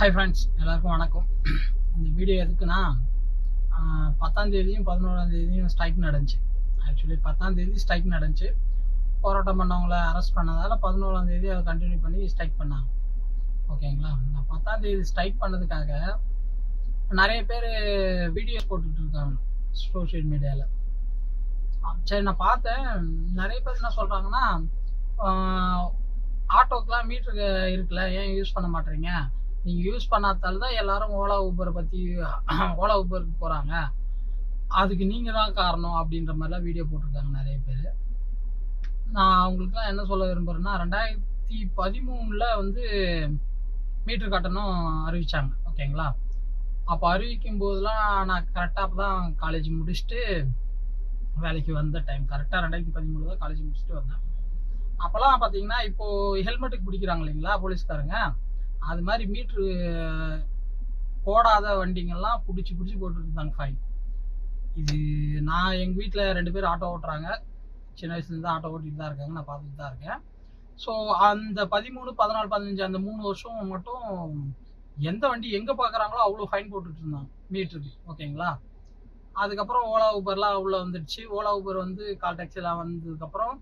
Hi friends, எல்லாருக்கும் வணக்கம். இந்த வீடியோ எதுக்குன்னா, 10ஆம் தேதியும் 11ஆம் தேதியும் ஸ்ட்ரைக் நடந்துச்சு. ஆக்சுவலி 10ஆம் தேதி ஸ்ட்ரைக் நடந்துச்சு. போராட்டம் பண்ணவங்கள அரெஸ்ட் பண்ணதால் 11ஆம் தேதி அதை கண்டினியூ பண்ணி ஸ்ட்ரைக் பண்ணாங்க. ஓகேங்களா? நான் 10ஆம் தேதி ஸ்ட்ரைக் பண்ணதுக்காக நிறைய பேர் வீடியோஸ் போட்டுட்டு இருக்காங்க சோஷியல் மீடியாவில். சரி, நான் பார்த்தேன். நிறைய பேர் என்ன சொல்கிறாங்கன்னா, ஆட்டோக்கெலாம் மீட்டருக்கு இருக்குல்ல, ஏன் யூஸ் பண்ண மாட்டேறீங்க? நீங்கள் யூஸ் பண்ணாதால தான் எல்லாரும் ஓலா ஊபருக்கு போகிறாங்க, அதுக்கு நீங்கள் தான் காரணம் அப்படின்ற மாதிரிலாம் வீடியோ போட்டிருக்காங்க நிறைய பேர். நான் அவங்களுக்குலாம் என்ன சொல்ல விரும்புகிறேன்னா, 2013 வந்து மீட்டர் கட்டணம் அறிவித்தாங்க. ஓகேங்களா? அப்போ அறிவிக்கும் போதெல்லாம் நான் கரெக்டாக அப்போ தான் காலேஜ் முடிச்சுட்டு வேலைக்கு வந்த டைம். கரெக்டாக 2013 தான் காலேஜ் முடிச்சுட்டு வந்தேன். அப்போல்லாம் பார்த்தீங்கன்னா, இப்போது ஹெல்மெட்டுக்கு பிடிக்கிறாங்க இல்லைங்களா போலீஸ்காரங்க, அது மாதிரி மீட்ரு போடாத வண்டிங்கெல்லாம் பிடிச்சி போட்டுட்டு இருந்தாங்க ஃபைன். இது நான் எங்கள் வீட்டில் 2 பேர் ஆட்டோ ஓட்டுறாங்க, சின்ன வயசுலேருந்து ஆட்டோ ஓட்டிட்டு தான் இருக்காங்க, நான் பார்த்துட்டு தான் இருக்கேன். ஸோ அந்த 13, 14, 15 அந்த 3 வருஷம் மட்டும் எந்த வண்டி எங்கே பார்க்குறாங்களோ அவ்வளோ ஃபைன் போட்டுட்டு இருந்தாங்க மீட்டருக்கு. ஓகேங்களா? அதுக்கப்புறம் ஓலா ஊபர்லாம் உள்ளே வந்துடுச்சு. ஓலா ஊபர் வந்து கால் டாக்ஸிலாம் வந்ததுக்கப்புறம்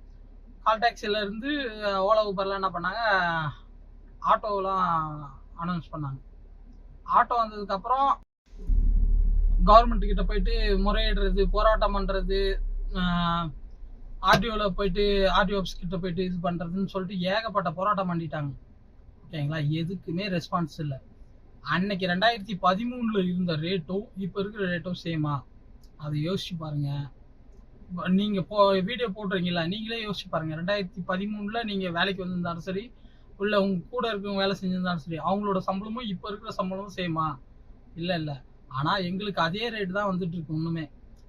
கால் டாக்ஸிலேருந்து ஓலா ஊபர்லாம் என்ன பண்ணாங்க, ஆட்டோலாம் அனௌன்ஸ் பண்ணாங்க. ஆட்டோ வந்ததுக்கப்புறம் கவர்மெண்ட் கிட்ட போயிட்டு முறையிடுறது, போராட்டம் பண்ணுறது, ஆர்டிஓவில் போயிட்டு ஆர்டிஓ ஆஃபீஸ் கிட்ட போயிட்டு இது பண்ணுறதுன்னு சொல்லிட்டு ஏகப்பட்ட போராட்டம் பண்ணிட்டாங்க. ஓகேங்களா? எதுக்குமே ரெஸ்பான்ஸ் இல்லை. அன்னைக்கு 2013 இருந்த ரேட்டும் இப்போ இருக்கிற ரேட்டும் சேமா? அதை யோசிச்சு பாருங்க. நீங்கள் வீடியோ போட்டுறீங்களா, நீங்களே யோசிச்சு பாருங்க. 2013 நீங்கள் வேலைக்கு வந்திருந்தாலும் சரி, இல்லை உங்க கூட இருக்கவங்க வேலை செஞ்சிருந்தாலும் சரி, அவங்களோட சம்பளமும் இப்போ இருக்கிற சம்பளமும் சேமா? இல்லை. ஆனால் எங்களுக்கு அதே ரேட்டு தான் வந்துட்டு இருக்கு இன்னுமே.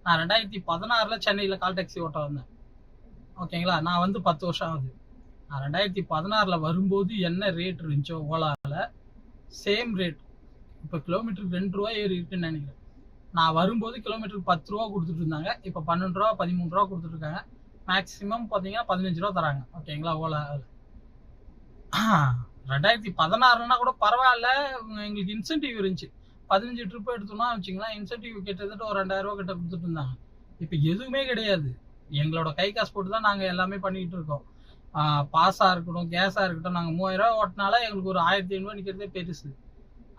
நான் 2016 சென்னையில் கால் டாக்ஸி ஓட்ட வந்தேன். ஓகேங்களா? நான் வந்து 10 வருஷம் ஆகுது. நான் 2016 வரும்போது என்ன ரேட் இருந்துச்சோ ஓலாவில், சேம் ரேட். இப்போ கிலோமீட்டருக்கு 2 ரூபா ஏறி இருக்குன்னு நினைக்கிறேன். நான் வரும்போது கிலோமீட்டருக்கு 10 ரூபா கொடுத்துட்டு இருந்தாங்க, இப்போ 12 ரூபா 13 ரூபா கொடுத்துட்ருக்காங்க. மேக்ஸிமம் பார்த்தீங்கன்னா 15 ரூபா தராங்க. ஓகேங்களா? ஓலாவில் 2016 கூட பரவாயில்ல, எங்களுக்கு இன்சென்டிவ் இருந்துச்சு. 15 ட்ரிப் எடுத்தோம்னா வச்சுங்களேன், இன்சென்டிவ் கிட்டத்தட்ட ஒரு 2000 ரூபா கிட்ட கொடுத்துட்டு இருந்தாங்க. இப்போ எதுவுமே கிடையாது. எங்களோட கை காசு போட்டு தான் நாங்கள் எல்லாமே பண்ணிக்கிட்டு இருக்கோம். பாஸாக இருக்கட்டும், கேஸாக இருக்கட்டும், நாங்கள் 3000 ரூபா ஓட்டினால எங்களுக்கு ஒரு 1500 நிற்கிறதே பெருசு.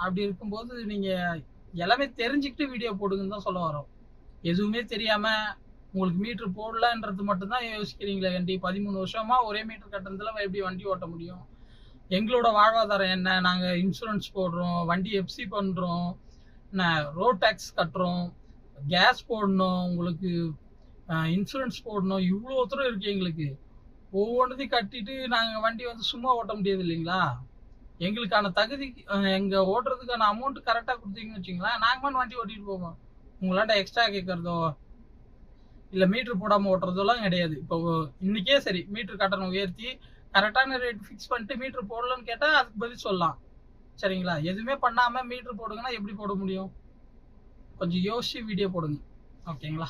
அப்படி இருக்கும்போது நீங்கள் எல்லாமே தெரிஞ்சுக்கிட்டு வீடியோ போடுங்கன்னு தான் சொல்ல வரோம். எதுவுமே தெரியாமல் உங்களுக்கு மீட்ரு போடலன்றது மட்டும்தான் யோசிக்கிறீங்களே வண்டி. 13 வருஷமா ஒரே மீட்டர் கட்டணத்தில் எப்படி வண்டி ஓட்ட முடியும்? எங்களோட வாழ்வாதாரம் என்ன? நாங்கள் இன்சூரன்ஸ் போடுறோம், வண்டி எஃப்சி பண்ணுறோம், ரோட் டேக்ஸ் கட்டுறோம், கேஸ் போடணும், உங்களுக்கு இன்சூரன்ஸ் போடணும், இவ்வளோ தூரம் இருக்குது எங்களுக்கு. ஒவ்வொன்றதையும் கட்டிட்டு நாங்கள் வண்டி வந்து சும்மா ஓட்ட முடியாது இல்லைங்களா? எங்களுக்கான தகுதி, எங்கள் ஓட்டுறதுக்கான அமௌண்ட் கரெக்டாக கொடுத்தீங்கன்னு வச்சிங்களேன், நாங்கள் வண்டி ஓட்டிகிட்டு போவோம். உங்களாண்ட எக்ஸ்ட்ரா கேட்குறதோ இல்லை மீட்ரு போடாமல் ஓட்டுறதெல்லாம் கிடையாது. இப்போ இன்றைக்கே சரி, மீட்ரு கட்டணம் உயர்த்தி கரெக்டான ரேட் ஃபிக்ஸ் பண்ணிட்டு மீட்ரு போடலன்னு கேட்டால் அதுக்கு பதில் சொல்லலாம். சரிங்களா? எதுவுமே பண்ணாமல் மீட்ரு போடுங்கன்னா எப்படி போட முடியும்? கொஞ்சம் யோசிச்சு வீடியோ போடுங்க. ஓகேங்களா?